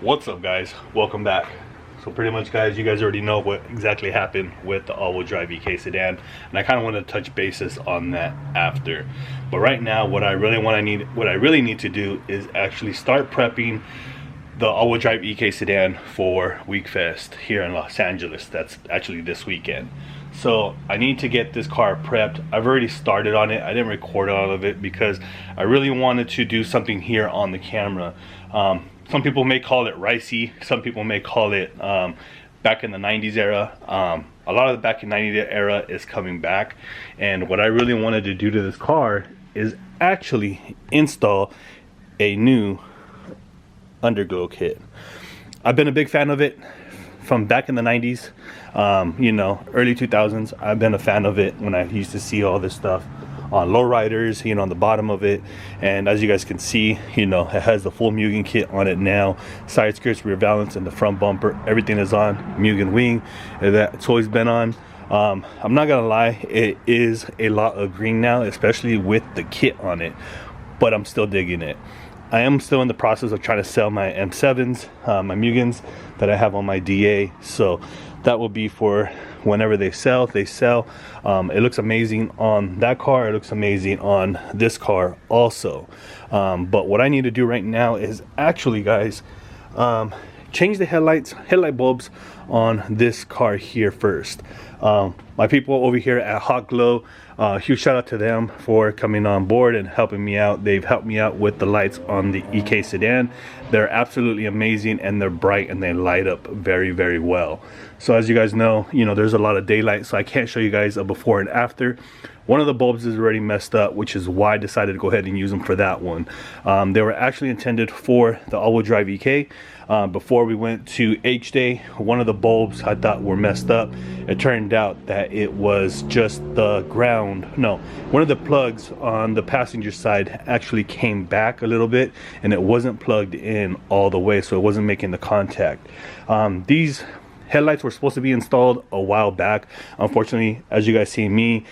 What's up, guys? Welcome back. So pretty much, guys, you guys already know what exactly happened with the all-wheel drive EK sedan, and I kind of want to touch bases on that after. But right now, what I really need to do is actually start prepping the all-wheel drive EK sedan for WeekFest here in Los Angeles. That's actually this weekend. So I need to get this car prepped. I've already started on it. I didn't record all of it because I really wanted to do something here on the camera. Some people may call it ricey. Some people may call it back in the 90s era. A lot of the back in 90s era is coming back. And what I really wanted to do to this car is actually install a new underglow kit. I've been a big fan of it from back in the 90s, you know, early 2000s. I've been a fan of it when I used to see all this stuff on lowriders, you know, on the bottom of it. And as you guys can see, you know, it has the full Mugen kit on it now. Side skirts, rear valance, and the front bumper, everything is on. Mugen wing, that's always been on. I'm not gonna lie, it is a lot of green now, especially with the kit on it, but I'm still digging it. I am still in the process of trying to sell my M7s, my Mugens that I have on my DA, so that will be for whenever they sell. It looks amazing on that car. It looks amazing on this car also. But what I need to do right now is actually, guys, change the headlight bulbs on this car here first. My people over here at Hawkglow, huge shout out to them for coming on board and helping me out. They've helped me out with the lights on the EK sedan. They're absolutely amazing, and they're bright and they light up very, very well. So as you guys know, you know, there's a lot of daylight, so I can't show you guys a before and after. One of the bulbs is already messed up, which is why I decided to go ahead and use them for that one. They were actually intended for the all-wheel drive EK. Before we went to H-Day, one of the bulbs I thought were messed up. It turned out that it was just the ground. No, one of the plugs on the passenger side actually came back a little bit, and it wasn't plugged in all the way, so it wasn't making the contact. These headlights were supposed to be installed a while back. Unfortunately, as you guys see me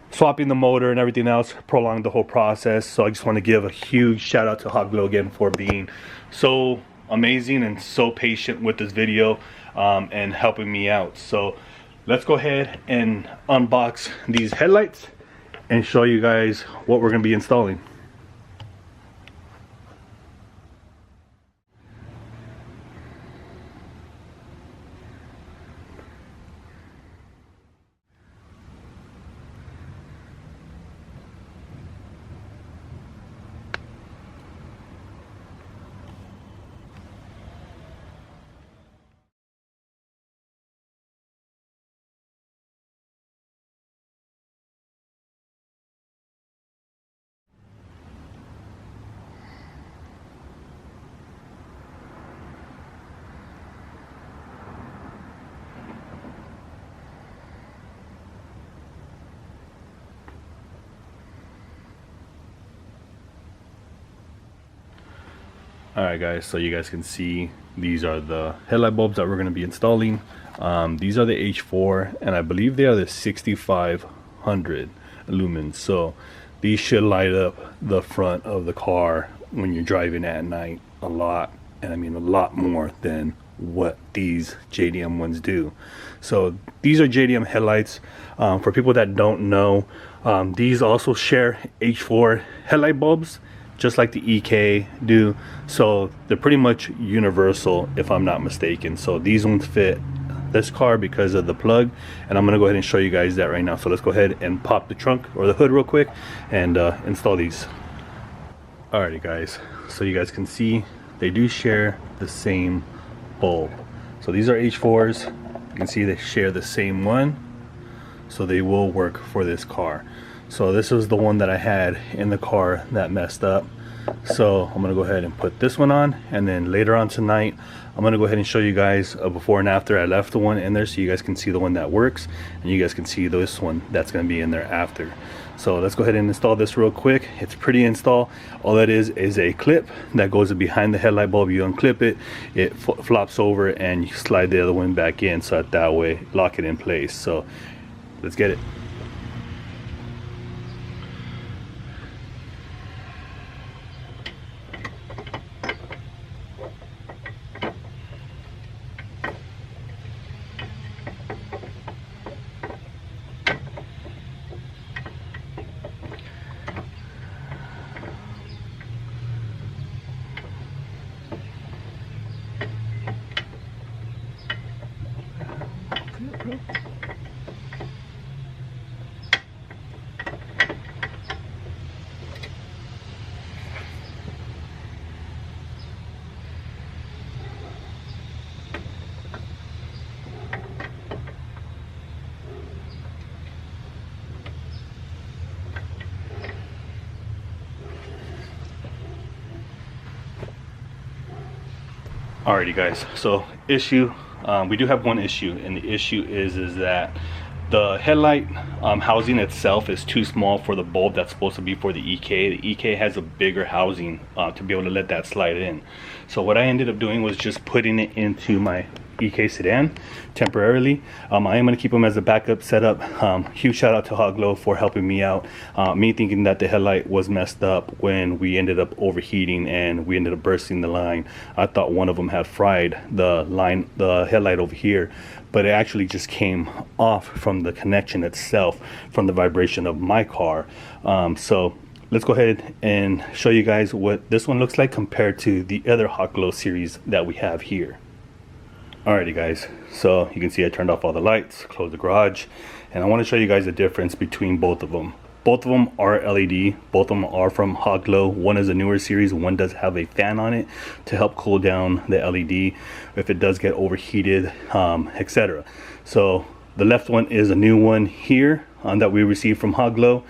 swapping the motor and everything else prolonged the whole process. So I just want to give a huge shout out to Hawkglow again for being so amazing and so patient with this video and helping me out. So let's go ahead and unbox these headlights and show you guys what we're going to be installing. Alright guys, so you guys can see these are the headlight bulbs that we're going to be installing. These are the H4, and I believe they are the 6500 lumens. So these should light up the front of the car when you're driving at night a lot, and I mean a lot more than what these JDM ones do. So these are JDM headlights. For people that don't know, these also share H4 headlight bulbs, just like the EK do. So they're pretty much universal, if I'm not mistaken. So these ones fit this car because of the plug, and I'm gonna go ahead and show you guys that right now. So let's go ahead and pop the trunk or the hood real quick and install these. Alrighty guys, so you guys can see they do share the same bulb. So these are H4s. You can see they share the same one, so they will work for this car. So this was the one that I had in the car that messed up. So I'm gonna go ahead and put this one on, and then later on tonight I'm gonna go ahead and show you guys a before and after. I left the one in there so you guys can see the one that works, and you guys can see this one that's gonna be in there after. So let's go ahead and install this real quick. It's pretty install. All that is a clip that goes behind the headlight bulb. You unclip it, it flops over, and you slide the other one back in, so that way lock it in place. So let's get it. Alrighty guys, so issue, we do have one issue, and the issue is that the headlight housing itself is too small for the bulb that's supposed to be for the EK. The EK has a bigger housing to be able to let that slide in. So what I ended up doing was just putting it into my EK sedan temporarily. I am going to keep them as a backup setup. Huge shout out to Hawkglow for helping me out. Me thinking that the headlight was messed up when we ended up overheating and we ended up bursting the line. I thought one of them had fried the line, the headlight over here, but it actually just came off from the connection itself from the vibration of my car. So let's go ahead and show you guys what this one looks like compared to the other Hawkglow series that we have here. Alrighty guys, so you can see I turned off all the lights, closed the garage, and I want to show you guys the difference between both of them. Both of them are LED, both of them are from Hawkglow. One is a newer series, one does have a fan on it to help cool down the LED if it does get overheated, etc. So the left one is a new one here that we received from Hawkglow.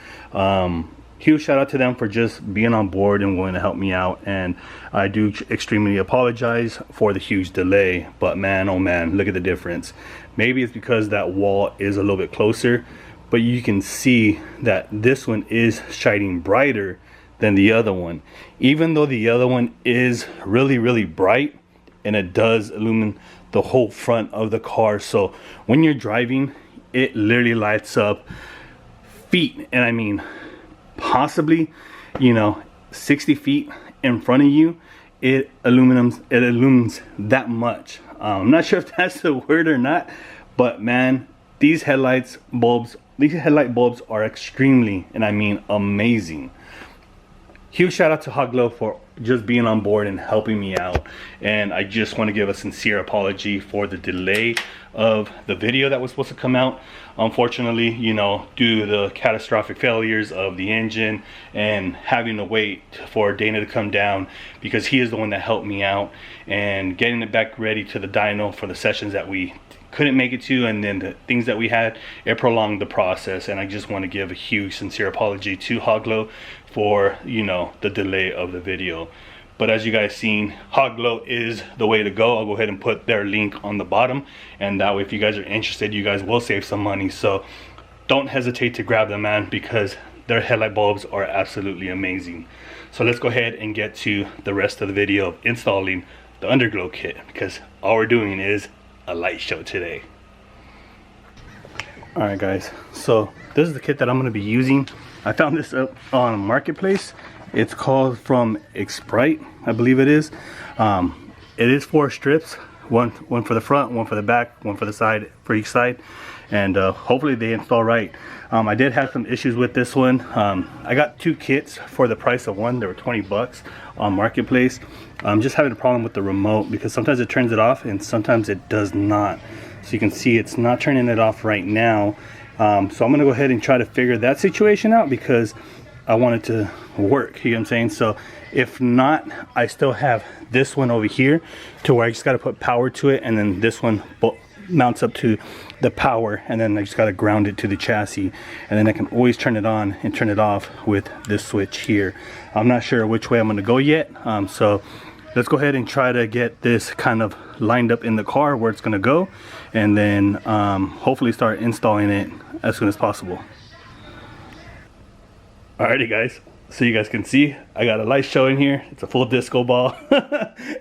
Huge shout out to them for just being on board and willing to help me out, and I do extremely apologize for the huge delay, but man, oh man, look at the difference. Maybe it's because that wall is a little bit closer, but you can see that this one is shining brighter than the other one, even though the other one is really bright and it does illumine the whole front of the car. So when you're driving, it literally lights up feet, and I mean possibly, you know, 60 feet in front of you. It illumines that much. I'm not sure if that's the word or not, but man, these headlight bulbs are extremely, and I mean amazing. Huge shout out to Hawkglow for just being on board and helping me out, and I just want to give a sincere apology for the delay of the video that was supposed to come out. Unfortunately, you know, due to the catastrophic failures of the engine and having to wait for Dana to come down, because he is the one that helped me out, and getting it back ready to the dyno for the sessions that we couldn't make it to, and then the things that we had, it prolonged the process. And I just want to give a huge sincere apology to Hawkglow for, you know, the delay of the video. But as you guys seen, Hawkglow is the way to go. I'll go ahead and put their link on the bottom, and that way if you guys are interested, you guys will save some money. So don't hesitate to grab them, man, because their headlight bulbs are absolutely amazing. So let's go ahead and get to the rest of the video of installing the underglow kit, because all we're doing is a light show today. Alright guys, so this is the kit that I'm going to be using. I found this up on Marketplace. It's called from Sprite, I believe it is. It is 4 strips, one for the front, one for the back, one for the side, for each side, and hopefully they install right. I did have some issues with this one. I got 2 kits for the price of one. They were 20 bucks on Marketplace. I'm just having a problem with the remote, because sometimes it turns it off and sometimes it does not. So you can see it's not turning it off right now. So I'm gonna go ahead and try to figure that situation out, because I want it to work, you know what I'm saying? So if not, I still have this one over here to where I just got to put power to it, and then this one mounts up to the power, and then I just got to ground it to the chassis, and then I can always turn it on and turn it off with this switch here. I'm not sure which way I'm going to go yet, so let's go ahead and try to get this kind of lined up in the car where it's going to go, and then hopefully start installing it as soon as possible. Alrighty guys, so you guys can see I got a light show in here. It's a full disco ball.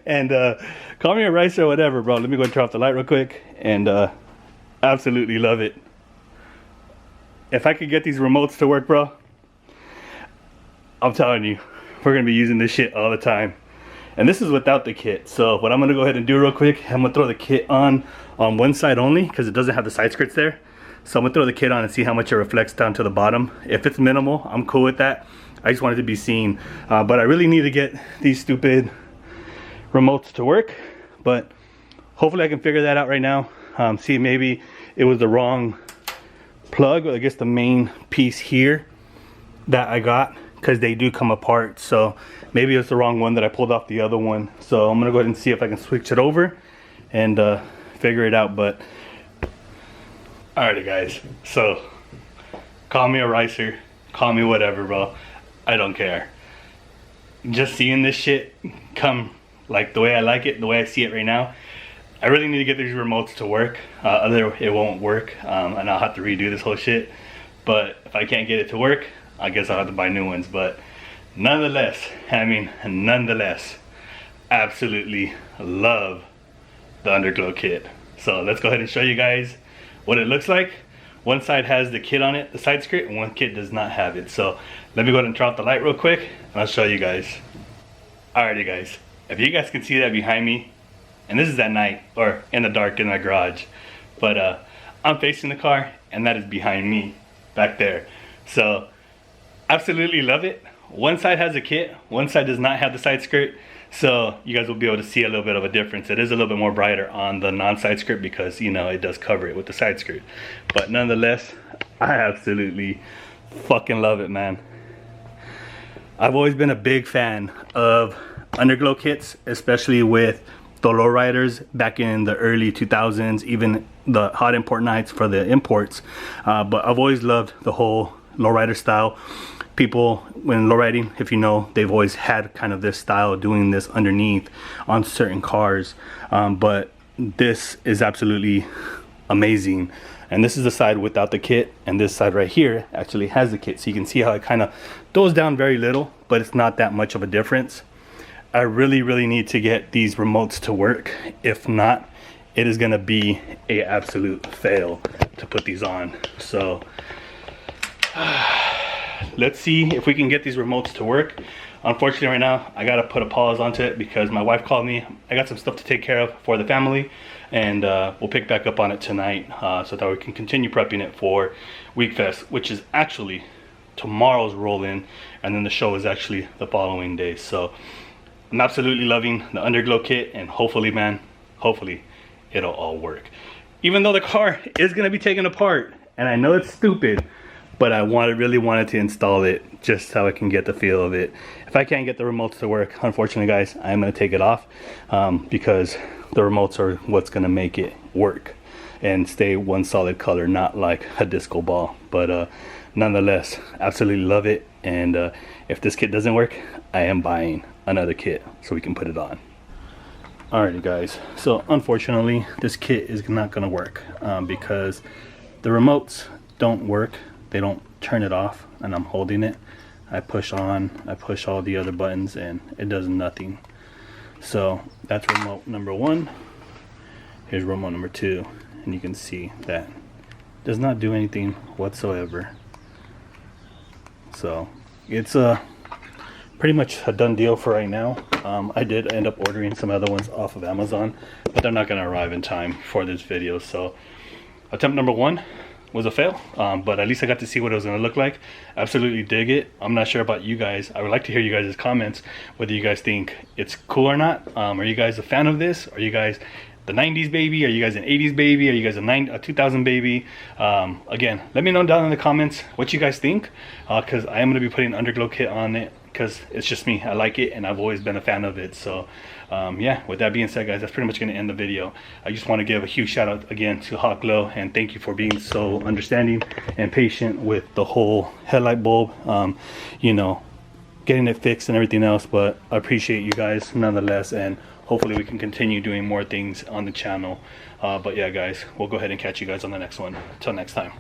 And call me a ricer or whatever, bro. Let me go and turn off the light real quick, and absolutely love it. If I could get these remotes to work, bro, I'm telling you, we're gonna be using this shit all the time. And this is without the kit. So what I'm gonna go ahead and do real quick, I'm gonna throw the kit on one side only, because it doesn't have the side skirts there. So I'm gonna throw the kit on and see how much it reflects down to the bottom. If it's minimal, I'm cool with that. I just want it to be seen. But I really need to get these stupid remotes to work. But hopefully I can figure that out right now. See, maybe it was the wrong plug, or I guess the main piece here that I got, because they do come apart. So maybe it's the wrong one that I pulled off the other one. So I'm gonna go ahead and see if I can switch it over and figure it out. But alrighty guys, so call me a ricer, call me whatever, bro. I don't care. Just seeing this shit come like the way I like it, the way I see it right now. I really need to get these remotes to work, otherwise it won't work, and I'll have to redo this whole shit. But if I can't get it to work, I guess I'll have to buy new ones. But nonetheless, absolutely love the Underglow kit. So let's go ahead and show you guys what it looks like. One side has the kit on it, the side skirt, and one kit does not have it. So let me go ahead and turn off the light real quick, and I'll show you guys. Alrighty guys, if you guys can see that behind me, and this is at night, or in the dark in my garage, but I'm facing the car, and that is behind me, back there. So absolutely love it. One side has a kit, one side does not have the side skirt. So you guys will be able to see a little bit of a difference. It is a little bit more brighter on the non-side skirt because, you know, it does cover it with the side skirt. But nonetheless, I absolutely fucking love it, man. I've always been a big fan of Underglow kits, especially with the lowriders back in the early 2000s, even the hot import nights for the imports. But I've always loved the whole lowrider style. People, when lowriding, if you know, they've always had kind of this style of doing this underneath on certain cars. But this is absolutely amazing. And this is the side without the kit, and this side right here actually has the kit. So you can see how it kind of goes down very little, but it's not that much of a difference. I really need to get these remotes to work. If not, it is gonna be a absolute fail to put these on. So let's see if we can get these remotes to work. Unfortunately right now I gotta put a pause onto it because my wife called me. I got some stuff to take care of for the family, and we'll pick back up on it tonight, so that we can continue prepping it for Weekfest, which is actually tomorrow's roll-in, and then the show is actually the following day. So I'm absolutely loving the Underglow kit, and hopefully, man, hopefully it'll all work. Even though the car is gonna be taken apart, and I know it's stupid, but I really wanted to install it just so I can get the feel of it. If I can't get the remotes to work, unfortunately guys, I'm gonna take it off, because the remotes are what's gonna make it work and stay one solid color, not like a disco ball. But nonetheless, absolutely love it. And if this kit doesn't work, I am buying another kit so we can put it on. Alrighty guys, so unfortunately this kit is not gonna work, because the remotes don't work. They don't turn it off, and I'm holding it. I push on, I push all the other buttons, and it does nothing. So that's remote number one. Here's remote number two, and you can see that does not do anything whatsoever. So it's pretty much a done deal for right now. I did end up ordering some other ones off of Amazon, but they're not going to arrive in time for this video. So attempt number one was a fail, but at least I got to see what it was going to look like. Absolutely dig it. I'm not sure about you guys. I would like to hear you guys' comments, whether you guys think it's cool or not. Are you guys a fan of this? Are you guys the 90s baby? Are you guys an 80s baby? Are you guys a 2000 baby? Again, let me know down in the comments what you guys think, because I am going to be putting an Underglow kit on it, because it's just me. I like it, and I've always been a fan of it. So yeah, with that being said guys, that's pretty much going to end the video. I just want to give a huge shout out again to Hawkglow, and thank you for being so understanding and patient with the whole headlight bulb, you know, getting it fixed and everything else. But I appreciate you guys nonetheless, and hopefully we can continue doing more things on the channel. But yeah guys, we'll go ahead and catch you guys on the next one. Until next time.